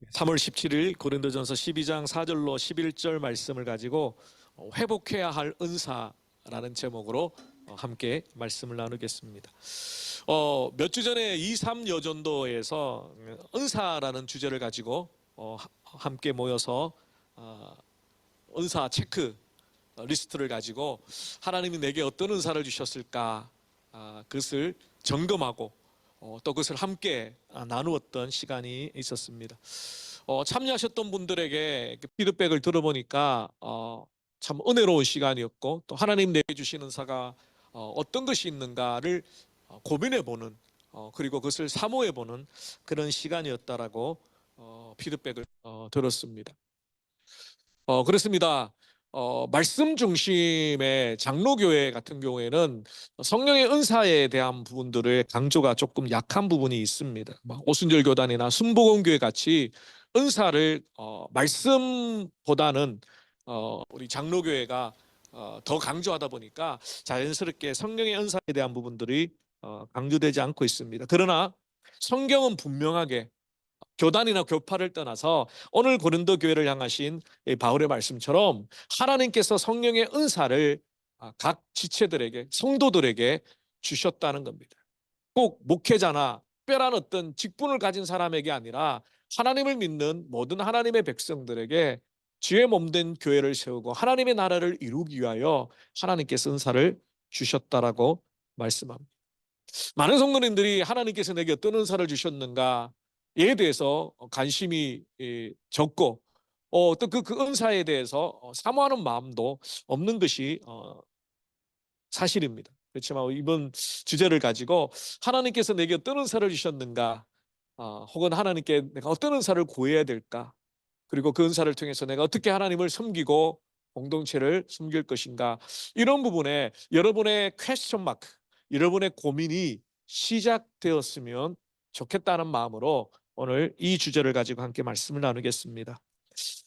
3월 17일 고린도전서 12장 4절로 11절 말씀을 가지고 회복해야 할 은사라는 제목으로 함께 말씀을 나누겠습니다. 몇 주 전에 23 여전도에서 은사라는 주제를 가지고 함께 모여서 은사 체크 리스트를 가지고 하나님이 내게 어떤 은사를 주셨을까 그것을 점검하고 또 그것을 함께 나누었던 시간이 있었습니다. 참여하셨던 분들에게 피드백을 들어보니까 참 은혜로운 시간이었고, 또 하나님 내게 주신 은사가 어떤 것이 있는가를 고민해보는, 그리고 그것을 사모해보는 그런 시간이었다라고 피드백을 들었습니다. 그렇습니다. 말씀 중심의 장로교회 같은 경우에는 성령의 은사에 대한 부분들의 강조가 조금 약한 부분이 있습니다. 오순절 교단이나 순복음교회 같이 은사를 말씀보다는 우리 장로교회가 더 강조하다 보니까 자연스럽게 성령의 은사에 대한 부분들이 강조되지 않고 있습니다. 그러나 성경은 분명하게 교단이나 교파를 떠나서 오늘 고린도 교회를 향하신 바울의 말씀처럼 하나님께서 성령의 은사를 각 지체들에게, 성도들에게 주셨다는 겁니다. 꼭 목회자나 특별한 어떤 직분을 가진 사람에게 아니라 하나님을 믿는 모든 하나님의 백성들에게 주의 몸된 교회를 세우고 하나님의 나라를 이루기 위하여 하나님께서 은사를 주셨다라고 말씀합니다. 많은 성도님들이 하나님께서 내게 어떤 은사를 주셨는가에 대해서 관심이 적고, 또 그 은사에 대해서 사모하는 마음도 없는 것이 사실입니다. 그렇지만 이번 주제를 가지고 하나님께서 내게 어떤 은사를 주셨는가, 혹은 하나님께 내가 어떤 은사를 구해야 될까, 그리고 그 은사를 통해서 내가 어떻게 하나님을 섬기고 공동체를 섬길 것인가, 이런 부분에 여러분의 퀘스천 마크, 여러분의 고민이 시작되었으면 좋겠다는 마음으로 오늘 이 주제를 가지고 함께 말씀을 나누겠습니다.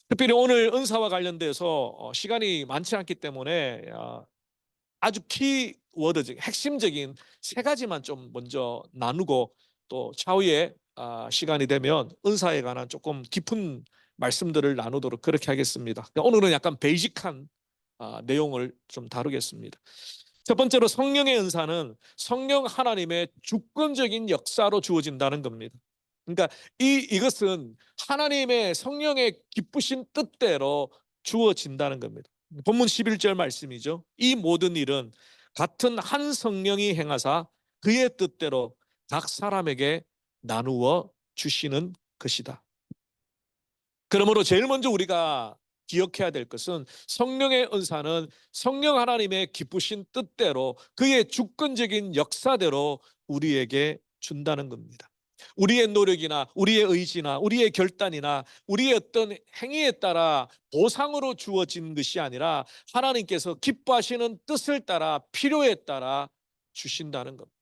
특별히 오늘 은사와 관련돼서 시간이 많지 않기 때문에 아주 키워드적, 핵심적인 세 가지만 좀 먼저 나누고, 또 차후에 시간이 되면 은사에 관한 조금 깊은 말씀들을 나누도록 그렇게 하겠습니다. 오늘은 약간 베이직한 내용을 좀 다루겠습니다. 첫 번째로, 성령의 은사는 성령 하나님의 주권적인 역사로 주어진다는 겁니다. 그러니까 이것은 하나님의 성령의 기쁘신 뜻대로 주어진다는 겁니다. 본문 11절 말씀이죠. 이 모든 일은 같은 한 성령이 행하사 그의 뜻대로 각 사람에게 나누어 주시는 것이다. 그러므로 제일 먼저 우리가 기억해야 될 것은, 성령의 은사는 성령 하나님의 기쁘신 뜻대로 그의 주권적인 역사대로 우리에게 준다는 겁니다. 우리의 노력이나 우리의 의지나 우리의 결단이나 우리의 어떤 행위에 따라 보상으로 주어진 것이 아니라 하나님께서 기뻐하시는 뜻을 따라, 필요에 따라 주신다는 겁니다.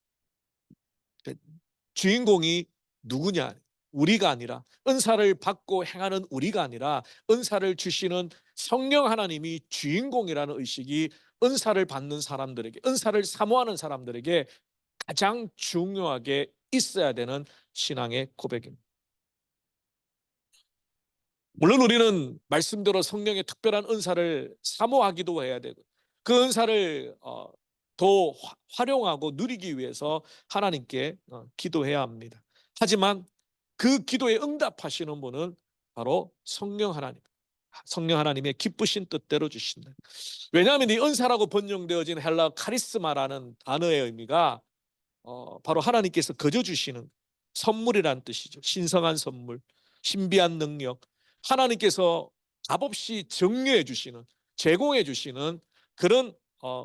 주인공이 누구냐? 우리가 아니라, 은사를 받고 행하는 우리가 아니라 은사를 주시는 성령 하나님이 주인공이라는 의식이 은사를 받는 사람들에게, 은사를 사모하는 사람들에게 가장 중요하게 있어야 되는 신앙의 고백입니다. 물론 우리는 말씀대로 성령의 특별한 은사를 사모하기도 해야 되고, 그 은사를 더 활용하고 누리기 위해서 하나님께 기도해야 합니다. 하지만 그 기도에 응답하시는 분은 바로 성령 하나님, 성령 하나님의 기쁘신 뜻대로 주신다. 왜냐하면 이 은사라고 번역되어진 헬라 카리스마라는 단어의 의미가 바로 하나님께서 거저 주시는 선물이라는 뜻이죠. 신성한 선물, 신비한 능력, 하나님께서 값없이 정려해 주시는, 제공해 주시는 그런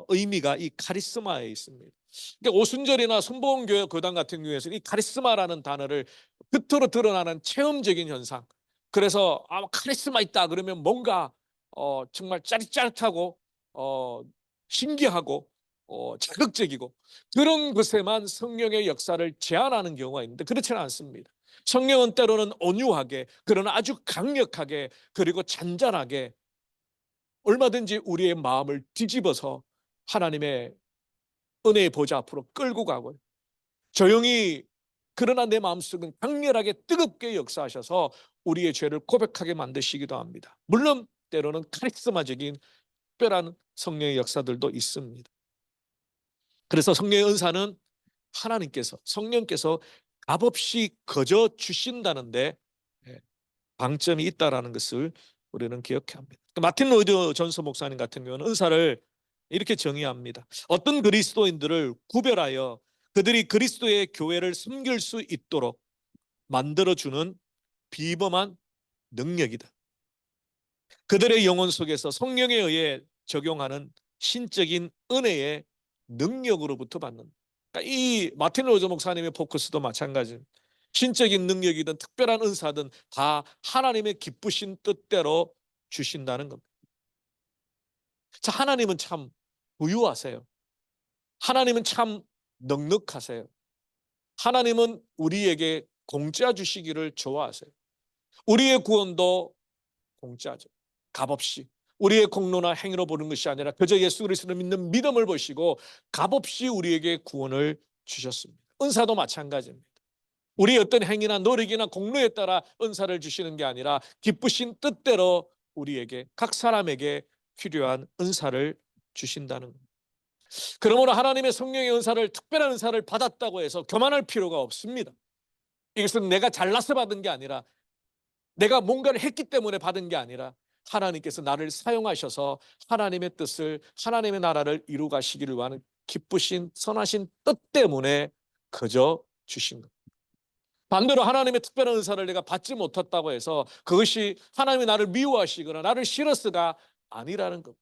의미가 이 카리스마에 있습니다. 그러니까 오순절이나 순복음교회 교단 같은 경우에서 이 카리스마라는 단어를 겉으로 드러나는 체험적인 현상, 그래서 카리스마 있다 그러면 뭔가 정말 짜릿짜릿하고 신기하고 자극적이고, 그런 것에만 성령의 역사를 제한하는 경우가 있는데 그렇지는 않습니다. 성령은 때로는 온유하게, 그러나 아주 강력하게, 그리고 잔잔하게 얼마든지 우리의 마음을 뒤집어서 하나님의 은혜의 보좌 앞으로 끌고 가고, 조용히, 그러나 내 마음속은 강렬하게 뜨겁게 역사하셔서 우리의 죄를 고백하게 만드시기도 합니다. 물론 때로는 카리스마적인 특별한 성령의 역사들도 있습니다. 그래서 성령의 은사는 하나님께서, 성령께서 값없이 거저 주신다는데 방점이 있다라는 것을 우리는 기억해야 합니다. 마틴 로이드 존스 목사님 같은 경우는 은사를 이렇게 정의합니다. 어떤 그리스도인들을 구별하여 그들이 그리스도의 교회를 섬길 수 있도록 만들어주는 비범한 능력이다. 그들의 영혼 속에서 성령에 의해 적용하는 신적인 은혜의 능력으로부터 받는. 그러니까 이 마틴 로이드 목사님의 포커스도 마찬가지입니다. 신적인 능력이든 특별한 은사든 다 하나님의 기쁘신 뜻대로 주신다는 겁니다. 자, 하나님은 참 부유하세요. 하나님은 참 넉넉하세요. 하나님은 우리에게 공짜 주시기를 좋아하세요. 우리의 구원도 공짜죠. 값없이. 우리의 공로나 행위로 보는 것이 아니라 그저 예수 그리스도를 믿는 믿음을 보시고 값없이 우리에게 구원을 주셨습니다. 은사도 마찬가지입니다. 우리의 어떤 행위나 노력이나 공로에 따라 은사를 주시는 게 아니라 기쁘신 뜻대로 우리에게, 각 사람에게 필요한 은사를 주신다는 겁니다. 그러므로 하나님의 성령의 은사를, 특별한 은사를 받았다고 해서 교만할 필요가 없습니다. 이것은 내가 잘나서 받은 게 아니라, 내가 뭔가를 했기 때문에 받은 게 아니라 하나님께서 나를 사용하셔서 하나님의 뜻을, 하나님의 나라를 이루 가시기를 원하는 기쁘신 선하신 뜻 때문에 그저 주신 것. 반대로 하나님의 특별한 은사를 내가 받지 못했다고 해서 그것이 하나님이 나를 미워하시거나 나를 싫어서가 아니라는 것.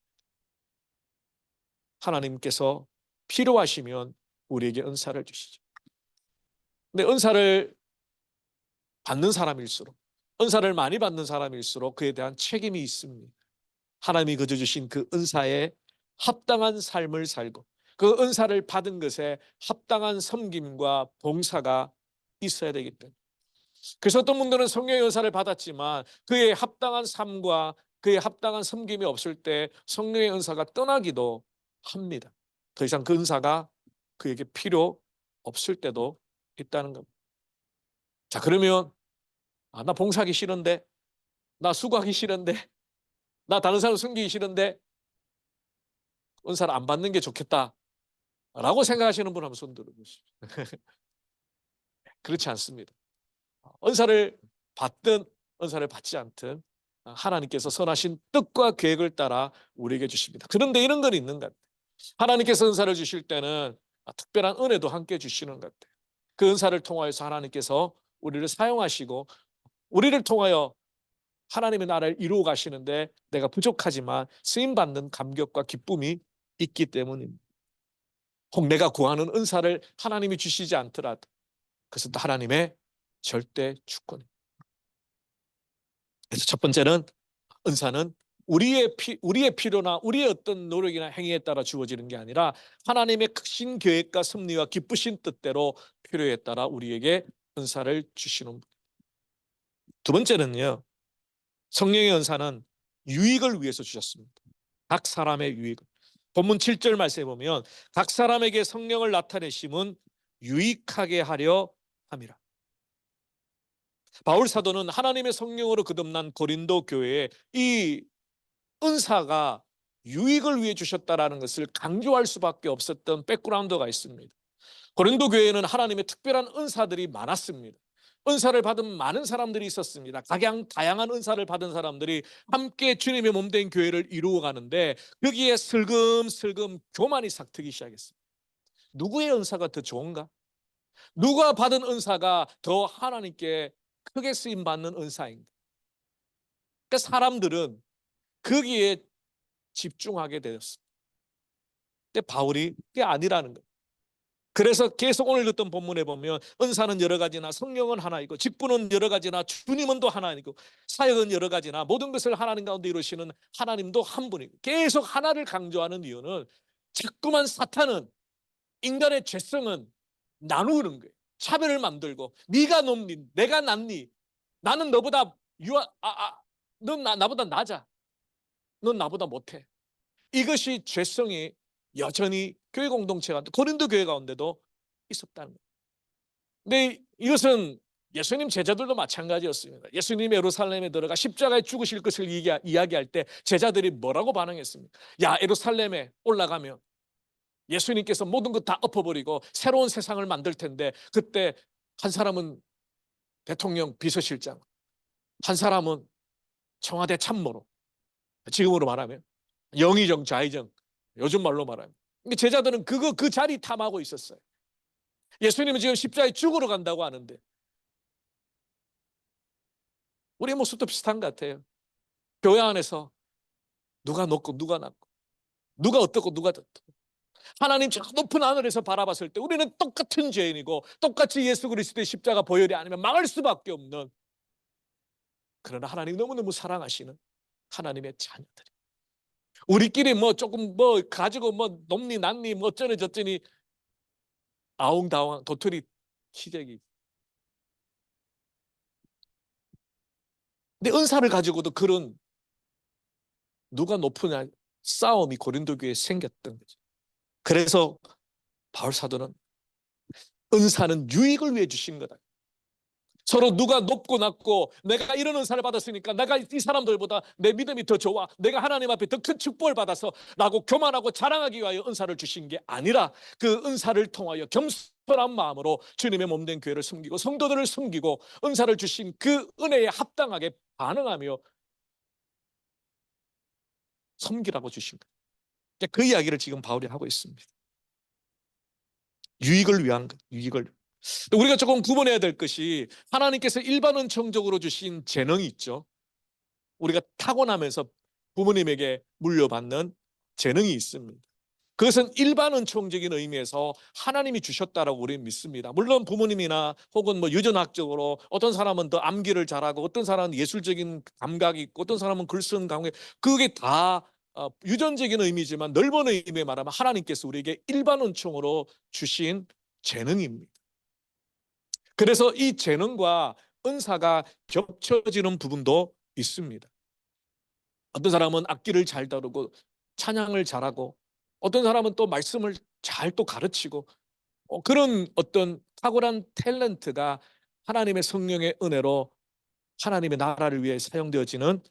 하나님께서 필요하시면 우리에게 은사를 주시죠. 근데 은사를 받는 사람일수록, 은사를 많이 받는 사람일수록 그에 대한 책임이 있습니다. 하나님이 거저 주신 그 은사에 합당한 삶을 살고 그 은사를 받은 것에 합당한 섬김과 봉사가 있어야 되기 때문에. 그래서 어떤 분들은 성령의 은사를 받았지만 그의 합당한 삶과 그의 합당한 섬김이 없을 때 성령의 은사가 떠나기도 합니다. 더 이상 그 은사가 그에게 필요 없을 때도 있다는 겁니다. 자, 그러면 나 봉사하기 싫은데, 나 수고하기 싫은데, 나 다른 사람 섬기기 싫은데 은사를 안 받는 게 좋겠다라고 생각하시는 분 한번 손 들어보시죠. 그렇지 않습니다. 은사를 받든 은사를 받지 않든 하나님께서 선하신 뜻과 계획을 따라 우리에게 주십니다. 그런데 이런 건 있는 것 같아요. 하나님께서 은사를 주실 때는 특별한 은혜도 함께 주시는 것 같아요. 그 은사를 통하여서 하나님께서 우리를 사용하시고 우리를 통하여 하나님의 나라를 이루어 가시는데 내가 부족하지만 쓰임받는 감격과 기쁨이 있기 때문입니다. 혹 내가 구하는 은사를 하나님이 주시지 않더라도 그것은 하나님의 절대 주권입니다. 그래서 첫 번째는 은사는 우리의 필요나 우리의 어떤 노력이나 행위에 따라 주어지는 게 아니라 하나님의 크신 계획과 섭리와 기쁘신 뜻대로 필요에 따라 우리에게 은사를 주시는 분. 두 번째는요, 성령의 은사는 유익을 위해서 주셨습니다. 각 사람의 유익을. 본문 7절 말씀에 보면 각 사람에게 성령을 나타내심은 유익하게 하려 함이라. 바울 사도는 하나님의 성령으로 거듭난 고린도 교회에 이 은사가 유익을 위해 주셨다라는 것을 강조할 수밖에 없었던 백그라운드가 있습니다. 고린도 교회에는 하나님의 특별한 은사들이 많았습니다. 은사를 받은 많은 사람들이 있었습니다. 각양 다양한 은사를 받은 사람들이 함께 주님의 몸된 교회를 이루어 가는데 여기에 슬금슬금 교만이 삭트기 시작했습니다. 누구의 은사가 더 좋은가? 누가 받은 은사가 더 하나님께 크게 쓰임받는 은사인가? 그러니까 사람들은 거기에 집중하게 되었습니다. 근데 바울이 그게 아니라는 거예요. 그래서 계속 오늘 듣던 본문에 보면 은사는 여러 가지나 성령은 하나이고 직분은 여러 가지나 주님은 또 하나이고 사역은 여러 가지나 모든 것을 하나님 가운데 이루시는 하나님도 한 분이고 계속 하나를 강조하는 이유는 자꾸만 사탄은 인간의 죄성은 나누는 거예요. 차별을 만들고 네가 높니 내가 낫니 나는 너보다 넌 나보다 낮아 넌 나보다 못해. 이것이 죄성이 여전히 교회 공동체 가운데 고린도 교회 가운데도 있었다는 거예요. 근데 이것은 예수님 제자들도 마찬가지였습니다. 예수님이 예루살렘에 들어가 십자가에 죽으실 것을 이야기할 때 제자들이 뭐라고 반응했습니까? 야, 예루살렘에 올라가면 예수님께서 모든 것 다 엎어버리고 새로운 세상을 만들 텐데, 그때 한 사람은 대통령 비서실장, 한 사람은 청와대 참모로, 지금으로 말하면 영의정 좌의정, 요즘 말로 말하면. 제자들은 그 자리 탐하고 있었어요. 예수님은 지금 십자가에 죽으러 간다고 하는데 우리의 모습도 비슷한 것 같아요. 교회 안에서 누가 높고 누가 낮고, 누가 어떻고 누가 어떻고, 하나님 저 높은 하늘에서 바라봤을 때 우리는 똑같은 죄인이고 똑같이 예수 그리스도의 십자가 보혈이 아니면 망할 수밖에 없는, 그러나 하나님 너무너무 사랑하시는 하나님의 자녀들이, 우리끼리 뭐 조금 뭐 가지고 뭐 높니 낮니 뭐 어쩌니 저쩌니 아웅다웅 도토리 키재기. 근데 은사를 가지고도 그런 누가 높으냐 싸움이 고린도 교회에 생겼던 거죠. 그래서 바울 사도는 은사는 유익을 위해 주신 거다. 서로 누가 높고 낮고 내가 이런 은사를 받았으니까 내가 이 사람들보다 내 믿음이 더 좋아, 내가 하나님 앞에 더 큰 축복을 받아서 라고 교만하고 자랑하기 위하여 은사를 주신 게 아니라, 그 은사를 통하여 겸손한 마음으로 주님의 몸된 교회를 섬기고 성도들을 섬기고 은사를 주신 그 은혜에 합당하게 반응하며 섬기라고 주신 거예요. 그 이야기를 지금 바울이 하고 있습니다. 유익을 위한 것, 유익을. 우리가 조금 구분해야 될 것이, 하나님께서 일반 은총적으로 주신 재능이 있죠. 우리가 타고나면서 부모님에게 물려받는 재능이 있습니다. 그것은 일반 은총적인 의미에서 하나님이 주셨다라고 우리는 믿습니다. 물론 부모님이나 혹은 뭐 유전학적으로 어떤 사람은 더 암기를 잘하고 어떤 사람은 예술적인 감각이 있고 어떤 사람은 글 쓰는 감각이, 그게 다 유전적인 의미지만 넓은 의미에 말하면 하나님께서 우리에게 일반 은총으로 주신 재능입니다. 그래서 이 재능과 은사가 겹쳐지는 부분도 있습니다. 어떤 사람은 악기를 잘 다루고 찬양을 잘하고 어떤 사람은 또 말씀을 잘 또 가르치고, 그런 어떤 탁월한 탤런트가 하나님의 성령의 은혜로 하나님의 나라를 위해 사용되어지는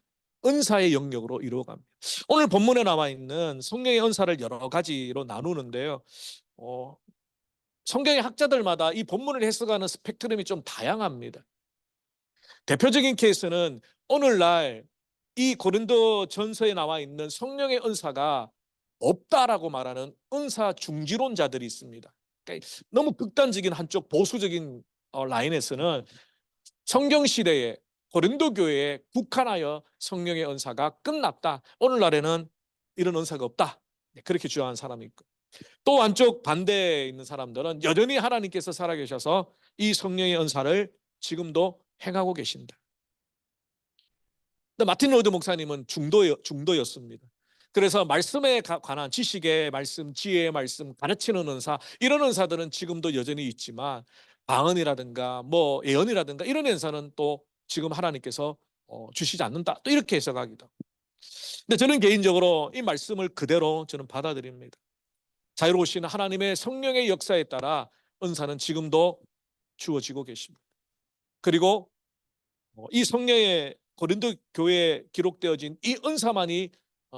은사의 영역으로 이루어갑니다. 오늘 본문에 나와 있는 성령의 은사를 여러 가지로 나누는데요. 성경의 학자들마다 이 본문을 해석하는 스펙트럼이 좀 다양합니다. 대표적인 케이스는 오늘날 이 고린도 전서에 나와 있는 성령의 은사가 없다라고 말하는 은사 중지론자들이 있습니다. 그러니까 너무 극단적인 한쪽 보수적인 라인에서는 성경 시대에 고린도 교회에 국한하여 성령의 은사가 끝났다, 오늘날에는 이런 은사가 없다, 그렇게 주장하는 사람이 있고, 또 한쪽 반대에 있는 사람들은 여전히 하나님께서 살아계셔서 이 성령의 은사를 지금도 행하고 계신다. 근데 마틴 로이드 목사님은 중도였습니다. 그래서 말씀에 관한 지식의 말씀, 지혜의 말씀, 가르치는 은사, 이런 은사들은 지금도 여전히 있지만 방언이라든가 뭐 예언이라든가 이런 은사는 또 지금 하나님께서 주시지 않는다, 또 이렇게 해석하기도. 근데 저는 개인적으로 이 말씀을 그대로 저는 받아들입니다. 자유로우신 하나님의 성령의 역사에 따라 은사는 지금도 주어지고 계십니다. 그리고 이 성령의 고린도 교회에 기록되어진 이 은사만이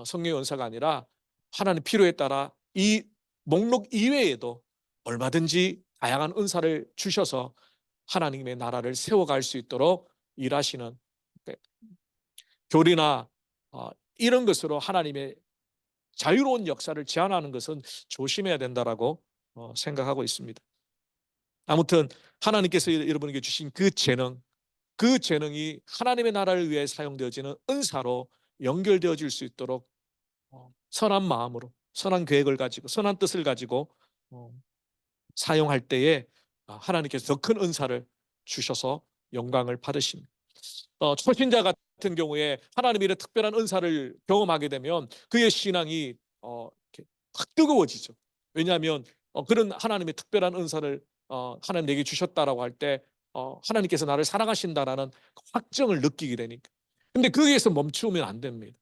성령의 은사가 아니라 하나님 필요에 따라 이 목록 이외에도 얼마든지 다양한 은사를 주셔서 하나님의 나라를 세워갈 수 있도록 일하시는, 교리나 이런 것으로 하나님의 자유로운 역사를 제한하는 것은 조심해야 된다라고 생각하고 있습니다. 아무튼 하나님께서 여러분에게 주신 그 재능, 그 재능이 하나님의 나라를 위해 사용되어지는 은사로 연결되어질 수 있도록 선한 마음으로, 선한 계획을 가지고 선한 뜻을 가지고 사용할 때에 하나님께서 더 큰 은사를 주셔서 영광을 받으십니다. 초신자 같은 경우에 하나님의 특별한 은사를 경험하게 되면 그의 신앙이 이렇게 확 뜨거워지죠. 왜냐하면 그런 하나님의 특별한 은사를 하나님 내게 주셨다라고 할 때 하나님께서 나를 사랑하신다라는 확정을 느끼게 되니까. 근데 거기에서 멈추면 안 됩니다.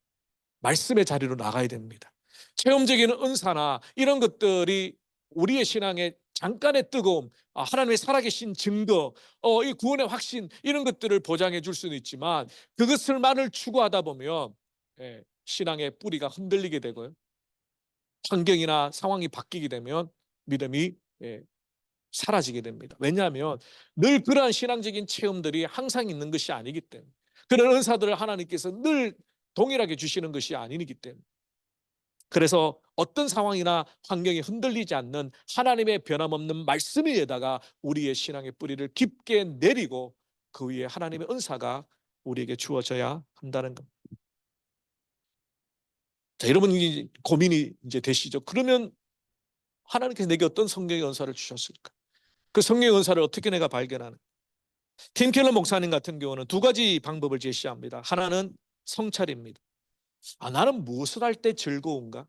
말씀의 자리로 나가야 됩니다. 체험적인 은사나 이런 것들이 우리의 신앙의 잠깐의 뜨거움, 하나님의 살아계신 증거, 이 구원의 확신, 이런 것들을 보장해 줄 수는 있지만 그것을만을 추구하다 보면 신앙의 뿌리가 흔들리게 되고요. 환경이나 상황이 바뀌게 되면 믿음이 사라지게 됩니다. 왜냐하면 늘 그러한 신앙적인 체험들이 항상 있는 것이 아니기 때문에, 그런 은사들을 하나님께서 늘 동일하게 주시는 것이 아니기 때문에, 그래서 어떤 상황이나 환경이 흔들리지 않는 하나님의 변함없는 말씀 위에다가 우리의 신앙의 뿌리를 깊게 내리고 그 위에 하나님의 은사가 우리에게 주어져야 한다는 겁니다. 자, 여러분 고민이 이제 되시죠? 그러면 하나님께서 내게 어떤 성경의 은사를 주셨을까? 그 성령의 은사를 어떻게 내가 발견하는? 팀 켈러 목사님 같은 경우는 두 가지 방법을 제시합니다. 하나는 성찰입니다. 나는 무엇을 할 때 즐거운가?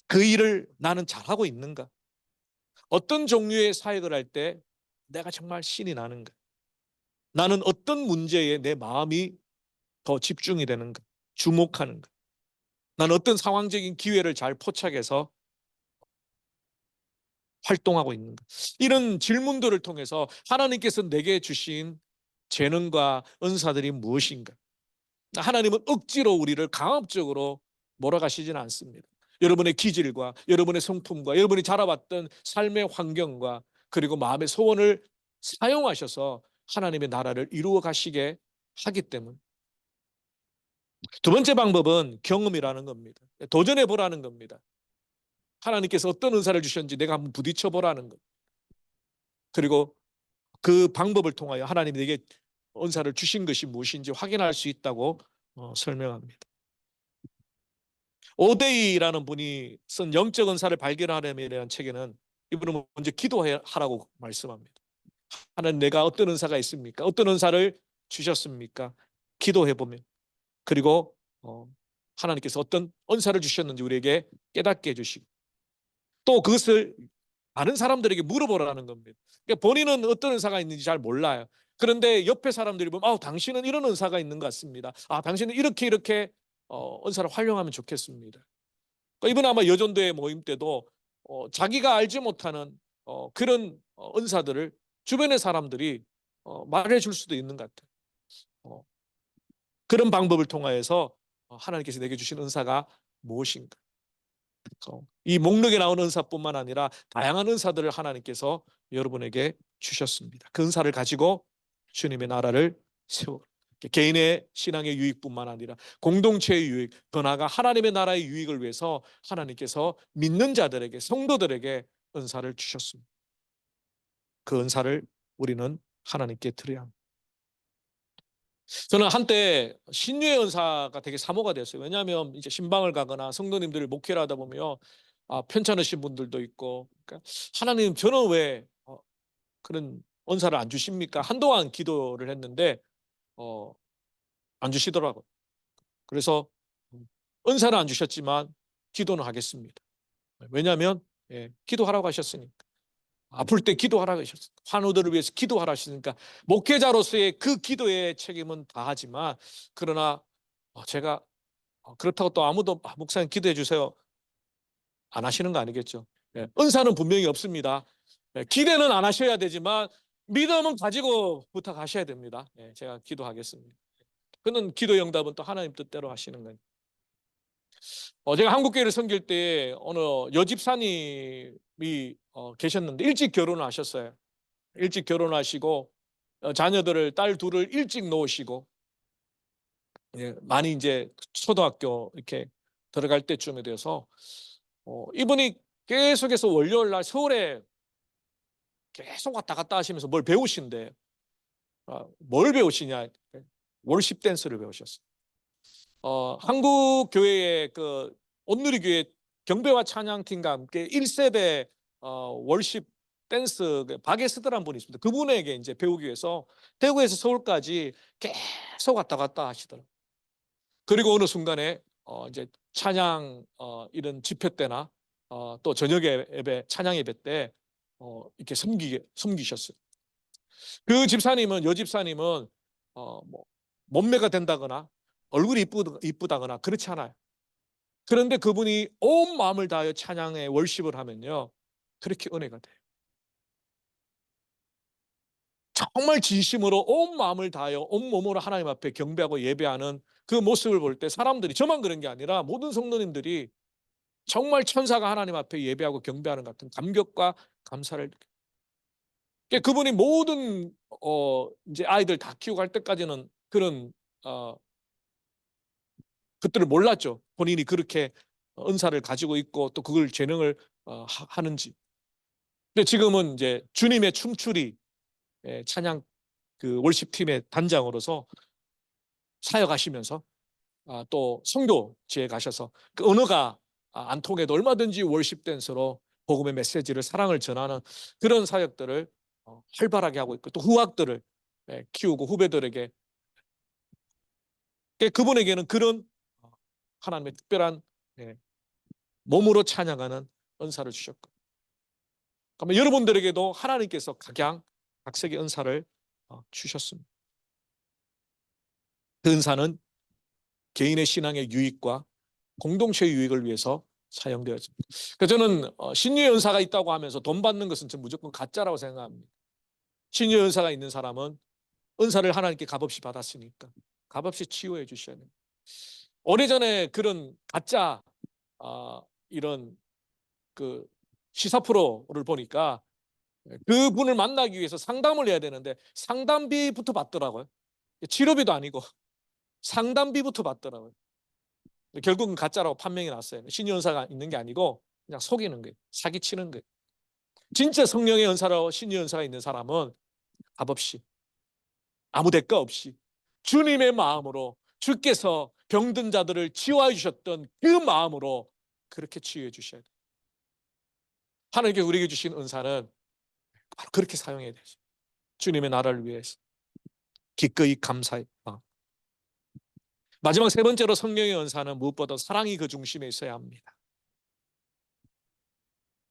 그 일을 나는 잘하고 있는가? 어떤 종류의 사역을 할 때 내가 정말 신이 나는가? 나는 어떤 문제에 내 마음이 더 집중이 되는가? 주목하는가? 나는 어떤 상황적인 기회를 잘 포착해서 활동하고 있는가? 이런 질문들을 통해서 하나님께서 내게 주신 재능과 은사들이 무엇인가? 하나님은 억지로 우리를 강압적으로 몰아가시지는 않습니다. 여러분의 기질과 여러분의 성품과 여러분이 자라왔던 삶의 환경과 그리고 마음의 소원을 사용하셔서 하나님의 나라를 이루어 가시게 하기 때문에, 두 번째 방법은 경험이라는 겁니다. 도전해 보라는 겁니다. 하나님께서 어떤 은사를 주셨는지 내가 한번 부딪혀 보라는 것. 그리고 그 방법을 통하여 하나님이 내게 은사를 주신 것이 무엇인지 확인할 수 있다고 설명합니다. 오데이라는 분이 쓴 영적 은사를 발견하려면 책에는 이분은 먼저 기도하라고 말씀합니다. 하나님, 내가 어떤 은사가 있습니까? 어떤 은사를 주셨습니까? 기도해 보면, 그리고 하나님께서 어떤 은사를 주셨는지 우리에게 깨닫게 해주시고, 또 그것을 다른 사람들에게 물어보라는 겁니다. 그러니까 본인은 어떤 은사가 있는지 잘 몰라요. 그런데 옆에 사람들이 보면, 당신은 이런 은사가 있는 것 같습니다. 당신은 이렇게 은사를 활용하면 좋겠습니다. 그러니까 이번 아마 여전도의 모임 때도 자기가 알지 못하는 그런 은사들을 주변의 사람들이 말해줄 수도 있는 것 같아요. 그런 방법을 통하여서 하나님께서 내게 주신 은사가 무엇인가? 이 목록에 나오는 은사뿐만 아니라 다양한 은사들을 하나님께서 여러분에게 주셨습니다. 그 은사를 가지고 주님의 나라를 세워, 개인의 신앙의 유익뿐만 아니라 공동체의 유익, 더 나아가 하나님의 나라의 유익을 위해서 하나님께서 믿는 자들에게, 성도들에게 은사를 주셨습니다. 그 은사를 우리는 하나님께 드려야 합니다. 저는 한때 신유의 은사가 되게 사모가 됐어요. 왜냐하면 이제 신방을 가거나 성도님들을 목회를 하다 보면 편찮으신 분들도 있고, 그러니까 하나님, 저는 왜 그런 은사를 안 주십니까? 한동안 기도를 했는데 안 주시더라고요. 그래서 은사는 안 주셨지만 기도는 하겠습니다. 왜냐하면 기도하라고 하셨으니까. 아플 때 기도하라고 하셨으니까. 환우들을 위해서 기도하라 하시니까 목회자로서의 그 기도의 책임은 다하지만, 그러나 제가 그렇다고 또 아무도 목사님 기도해 주세요 안 하시는 거 아니겠죠? 은사는 분명히 없습니다. 기대는 안 하셔야 되지만 믿음은 가지고 부탁하셔야 됩니다. 제가 기도하겠습니다. 그는 기도 응답은 또 하나님 뜻대로 하시는 거예요. 제가 한국교회를 섬길 때 어느 여집사님이 계셨는데 일찍 결혼을 하셨어요. 일찍 결혼하시고 자녀들을, 딸 둘을 일찍 놓으시고, 많이 이제 초등학교 이렇게 들어갈 때쯤에 돼서 이분이 계속해서 월요일 날 서울에 계속 왔다 갔다 하시면서 뭘 배우신대. 뭘 배우시냐? 월십 댄스를 배우셨어요. 한국 교회의 그 온누리교회 경배와 찬양팀과 함께 1세대 월십 댄스 바게스드라는 분이 있습니다. 그분에게 이제 배우기 위해서 대구에서 서울까지 계속 왔다 갔다 하시더라고요. 그리고 어느 순간에 이제 찬양 이런 집회 때나 또 저녁 예배, 찬양 예배 때 이렇게 섬기셨어요. 그 집사님은, 여집사님은 뭐 몸매가 된다거나 얼굴이 이쁘다거나 그렇지 않아요. 그런데 그분이 온 마음을 다하여 찬양에 월십을 하면요, 그렇게 은혜가 돼요. 정말 진심으로 온 마음을 다하여 온 몸으로 하나님 앞에 경배하고 예배하는 그 모습을 볼 때 사람들이, 저만 그런 게 아니라 모든 성도님들이 정말 천사가 하나님 앞에 예배하고 경배하는 같은 감격과 감사를 느껴요. 그러니까 그분이 모든 이제 아이들 다 키우고 할 때까지는 그런 어, 것들을 몰랐죠. 본인이 그렇게 은사를 가지고 있고 또 그걸 재능을 하는지. 근데 지금은 이제 주님의 춤추리 찬양 그 월십팀의 단장으로서 사역하시면서 또 선교지에 가셔서 그 언어가 안 통해도 얼마든지 월십 댄스로 복음의 메시지를, 사랑을 전하는 그런 사역들을 활발하게 하고 있고, 또 후학들을 키우고 후배들에게, 그분에게는 그런 하나님의 특별한 몸으로 찬양하는 은사를 주셨고, 그러면 여러분들에게도 하나님께서 각색의 은사를 주셨습니다. 그 은사는 개인의 신앙의 유익과 공동체의 유익을 위해서 사용되었습니다. 그래서 저는 신유의 은사가 있다고 하면서 돈 받는 것은 전 무조건 가짜라고 생각합니다. 신유의 은사가 있는 사람은 은사를 하나님께 값없이 받았으니까 값없이 치유해 주셔야 됩니다. 오래전에 그런 가짜 이런 그 시사 프로를 보니까 그분을 만나기 위해서 상담을 해야 되는데 상담비부터 받더라고요. 치료비도 아니고 상담비부터 받더라고요. 결국은 가짜라고 판명이 났어요. 신유 은사가 있는 게 아니고 그냥 속이는 거예요. 사기치는 거예요. 진짜 성령의 은사로 신유 은사가 있는 사람은 값없이, 아무 대가 없이 주님의 마음으로, 주께서 병든 자들을 치유해 주셨던 그 마음으로 그렇게 치유해 주셔야 돼요. 하나님께 우리에게 주신 은사는 바로 그렇게 사용해야 되죠. 주님의 나라를 위해서 기꺼이 감사의 마음. 마지막 세 번째로 성령의 은사는 무엇보다 사랑이 그 중심에 있어야 합니다.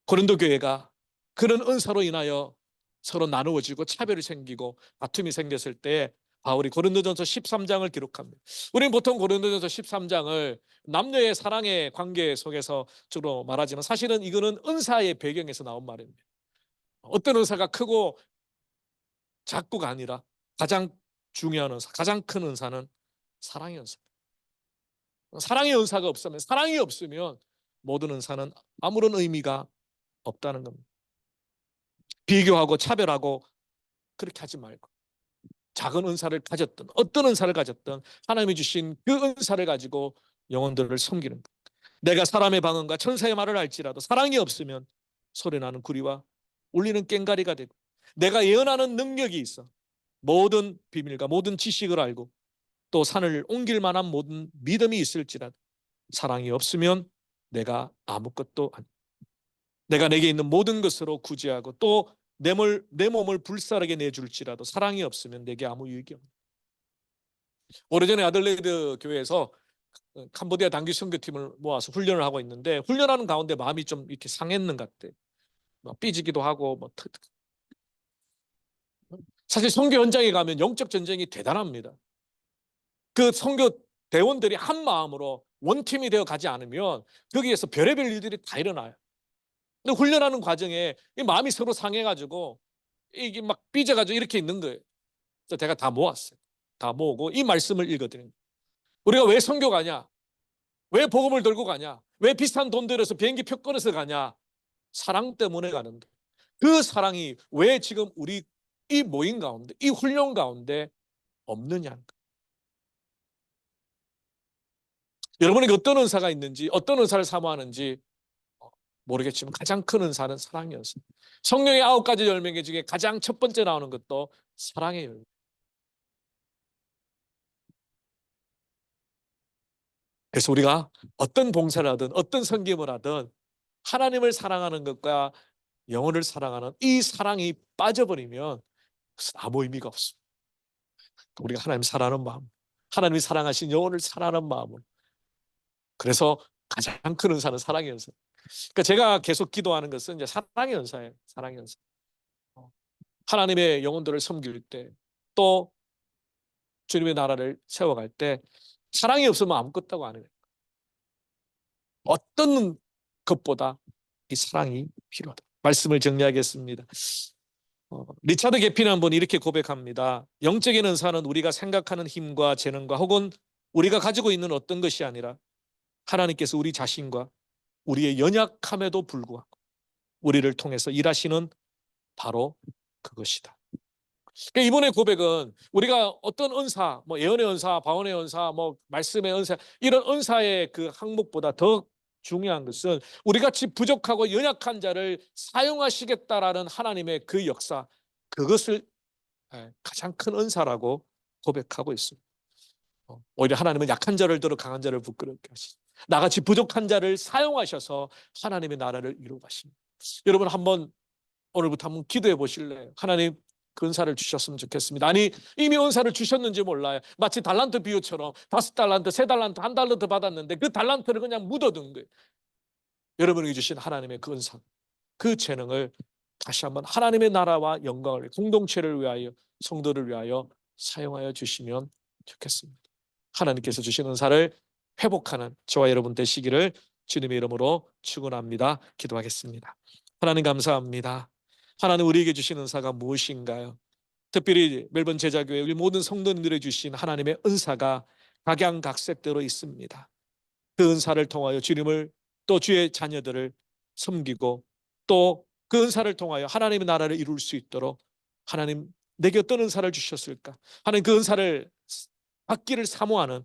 고린도 교회가 그런 은사로 인하여 서로 나누어지고 차별이 생기고 다툼이 생겼을 때 바울이 고린도전서 13장을 기록합니다. 우리는 보통 고린도전서 13장을 남녀의 사랑의 관계 속에서 주로 말하지만 사실은 이거는 은사의 배경에서 나온 말입니다. 어떤 은사가 크고 작고가 아니라 가장 중요한 은사, 가장 큰 은사는 사랑의 은사. 사랑의 은사가 없으면, 사랑이 없으면 모든 은사는 아무런 의미가 없다는 겁니다. 비교하고 차별하고 그렇게 하지 말고 작은 은사를 가졌던, 어떤 은사를 가졌던 하나님이 주신 그 은사를 가지고 영혼들을 섬기는 것. 내가 사람의 방언과 천사의 말을 알지라도 사랑이 없으면 소리나는 구리와 울리는 꽹가리가 되고, 내가 예언하는 능력이 있어 모든 비밀과 모든 지식을 알고 또 산을 옮길 만한 모든 믿음이 있을지라도 사랑이 없으면 내가 아무것도 아니. 내가 내게 있는 모든 것으로 구제하고 또 내 몸을 불살하게 내줄지라도 사랑이 없으면 내게 아무 유익이 없다. 오래전에 아들레이드 교회에서 캄보디아 단기 선교팀을 모아서 훈련을 하고 있는데 훈련하는 가운데 마음이 좀 이렇게 상했는 것 같아. 막 삐지기도 하고 사실 선교 현장에 가면 영적 전쟁이 대단합니다. 그 선교 대원들이 한 마음으로 원팀이 되어 가지 않으면 거기에서 별의별 일들이 다 일어나요. 근데 훈련하는 과정에 이 마음이 서로 상해가지고 이게 막 삐져가지고 이렇게 있는 거예요. 그래서 제가 다 모았어요. 다 모으고 이 말씀을 읽어드립니다. 우리가 왜 선교 가냐? 왜 복음을 들고 가냐? 왜 비싼 돈 들여서 비행기 표 끊어서 가냐? 사랑 때문에 가는데 그 사랑이 왜 지금 우리 이 모임 가운데, 이 훈련 가운데 없느냐? 여러분에게 어떤 은사가 있는지, 어떤 은사를 사모하는지 모르겠지만 가장 큰 은사는 사랑이었습니다. 성령의 9가지 열매 중에 가장 첫 번째 나오는 것도 사랑의 열매. 그래서 우리가 어떤 봉사를 하든 어떤 섬김을 하든 하나님을 사랑하는 것과 영혼을 사랑하는 이 사랑이 빠져버리면 그것은 아무 의미가 없습니다. 우리가 하나님 사랑하는 마음, 하나님이 사랑하신 영혼을 사랑하는 마음으로, 그래서 가장 큰 은사는 사랑의 은사. 그러니까 제가 계속 기도하는 것은 이제 사랑의 은사예요. 사랑의 은사. 하나님의 영혼들을 섬길 때, 또 주님의 나라를 세워갈 때 사랑이 없으면 아무것도 안 해요. 어떤 것보다 이 사랑이 필요하다. 말씀을 정리하겠습니다. 리차드 게피는 한번 이렇게 고백합니다. 영적인 은사는 우리가 생각하는 힘과 재능과 혹은 우리가 가지고 있는 어떤 것이 아니라 하나님께서 우리 자신과 우리의 연약함에도 불구하고 우리를 통해서 일하시는 바로 그것이다. 그러니까 이번의 고백은 우리가 어떤 은사, 뭐 예언의 은사, 방언의 은사, 뭐 말씀의 은사, 이런 은사의 그 항목보다 더 중요한 것은 우리 같이 부족하고 연약한 자를 사용하시겠다라는 하나님의 그 역사, 그것을 가장 큰 은사라고 고백하고 있습니다. 오히려 하나님은 약한 자를 들어 강한 자를 부끄럽게 하시죠. 나같이 부족한 자를 사용하셔서 하나님의 나라를 이루어 가십니다. 여러분 한번 오늘부터 한번 기도해 보실래요? 하나님, 그 은사를 주셨으면 좋겠습니다. 아니, 이미 은사를 주셨는지 몰라요. 마치 달란트 비유처럼 5달란트, 3달란트, 1달란트 받았는데 그 달란트를 그냥 묻어둔 거예요. 여러분에게 주신 하나님의 그 은사, 그 재능을 다시 한번 하나님의 나라와 영광을, 공동체를 위하여, 성도를 위하여 사용하여 주시면 좋겠습니다. 하나님께서 주신 은사를 회복하는 저와 여러분 되시기를 주님의 이름으로 축원합니다. 기도하겠습니다. 하나님 감사합니다. 하나님, 우리에게 주신 은사가 무엇인가요? 특별히 멜번 제자교회 우리 모든 성도님들에게 주신 하나님의 은사가 각양각색대로 있습니다. 그 은사를 통하여 주님을, 또 주의 자녀들을 섬기고, 또 그 은사를 통하여 하나님의 나라를 이룰 수 있도록 하나님, 내게 어떤 은사를 주셨을까? 하나님, 그 은사를 받기를 사모하는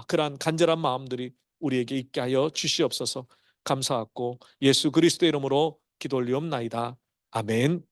그러한 간절한 마음들이 우리에게 있게 하여 주시옵소서. 감사하고 예수 그리스도의 이름으로 기도 올리옵나이다. 아멘.